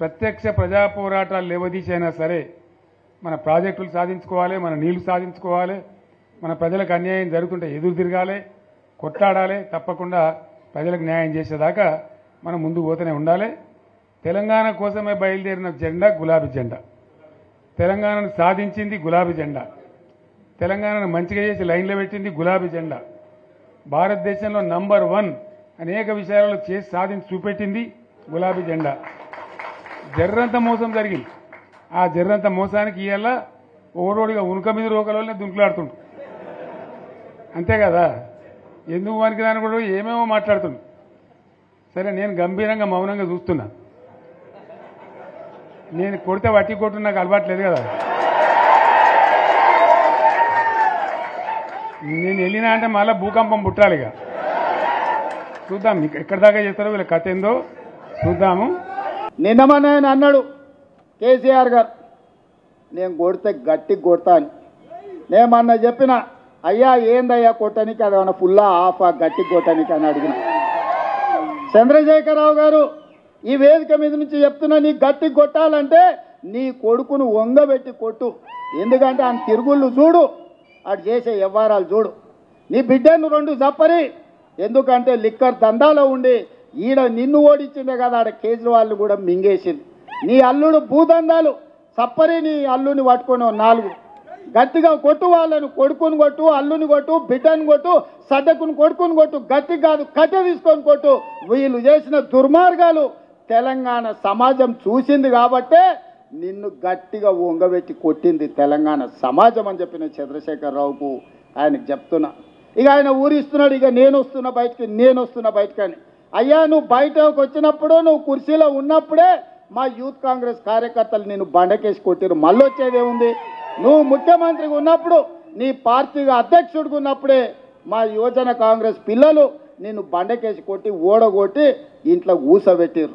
ప్రత్యక్ష ప్రజా పోరాటాలు లేవదీసైనా సరే మన ప్రాజెక్టులు సాధించుకోవాలి, మన నీళ్లు సాధించుకోవాలి, మన ప్రజలకు అన్యాయం జరుగుతుంటే ఎదురు తిరగాలి, కొట్లాడాలి, తప్పకుండా ప్రజలకు న్యాయం చేసేదాకా మనం ముందుకు పోతూనే ఉండాలి. తెలంగాణ కోసమే బయలుదేరిన జెండా గులాబీ జెండా. తెలంగాణను సాధించింది గులాబీ జెండా. తెలంగాణను మంచిగా చేసి లైన్లో పెట్టింది గులాబీ జెండా. భారతదేశంలో నంబర్ 1 అనేక విషయాలలో చేసి సాధించి చూపెట్టింది గులాబీ జెండా. జర్రంత మోసం జరిగింది. ఆ జర్రంత మోసానికి ఇవాళ ఓడోడిగా ఉనుక మీద రోకలోనే దుంకులాడుతుండు. అంతే కదా, ఎందుకు వానికి దాని కూడా ఏమేమో మాట్లాడుతుండు. సరే, నేను గంభీరంగా మౌనంగా చూస్తున్నా. నేను కొడితే వట్టి కొట్టు నాకు అలవాట్లేదు కదా. నేను వెళ్ళినా అంటే మళ్ళీ భూకంపం పుట్టాలిగా. చూద్దాం ఎక్కడి దాకా చేస్తారో, వీళ్ళ కథ ఏందో చూద్దాము. నిన్నమని ఆయన అన్నాడు కేసీఆర్ గారు, నేను కొడితే గట్టి కొడతా అని. నేమన్నా చెప్పిన, అయ్యా ఏందయ్యా కొట్టనికి, అది ఏమన్నా ఫుల్లా ఆఫా గట్టి కొట్టనికి అని అడిగిన. చంద్రశేఖరరావు గారు ఈ వేదిక మీద నుంచి చెప్తున్నా, నీ గట్టి కొట్టాలంటే నీ కొడుకును వంగబెట్టి కొట్టు. ఎందుకంటే ఆయన తిరుగుళ్ళు చూడు, అటు చేసే వ్యవహారాలు చూడు. నీ బిడ్డను 2 చప్పరి. ఎందుకంటే లిక్కర్ దందాలో ఉండి ఈడ నిన్ను ఓడించిందే కదా, ఆడ కేజ్రీవాల్ కూడా మింగేసింది. నీ అల్లుడు భూదందాలు చప్పరి. నీ అల్లుని పట్టుకొని 4 గట్టిగా కొట్టు. వాళ్ళను కొడుకుని కొట్టు, అల్లుని కొట్టు, బిడ్డను కొట్టు, సడ్డకుని కొడుకుని కొట్టు. గట్టి కాదు కట్టె తీసుకొని కొట్టు. వీళ్ళు చేసిన దుర్మార్గాలు తెలంగాణ సమాజం చూసింది కాబట్టే నిన్ను గట్టిగా వంగబెట్టి కొట్టింది తెలంగాణ సమాజం అని చెప్పిన చంద్రశేఖరరావుకు ఆయనకు చెప్తున్నా. ఇక ఆయన ఊరిస్తున్నాడు, ఇక నేను వస్తున్నా బయటకి అని. అయ్యా, నువ్వు బయటకు వచ్చినప్పుడు, నువ్వు కుర్చీలో ఉన్నప్పుడే మా యూత్ కాంగ్రెస్ కార్యకర్తలు నేను బండకేసి కొట్టిరు. మళ్ళీ వచ్చేదేముంది? నువ్వు ముఖ్యమంత్రిగా ఉన్నప్పుడు, నీ పార్టీగా అధ్యక్షుడిగా ఉన్నప్పుడే మా యువజన కాంగ్రెస్ పిల్లలు నిన్ను బండకేసి కొట్టి ఓడగొట్టి ఇంట్లో ఊసబెట్టిరు.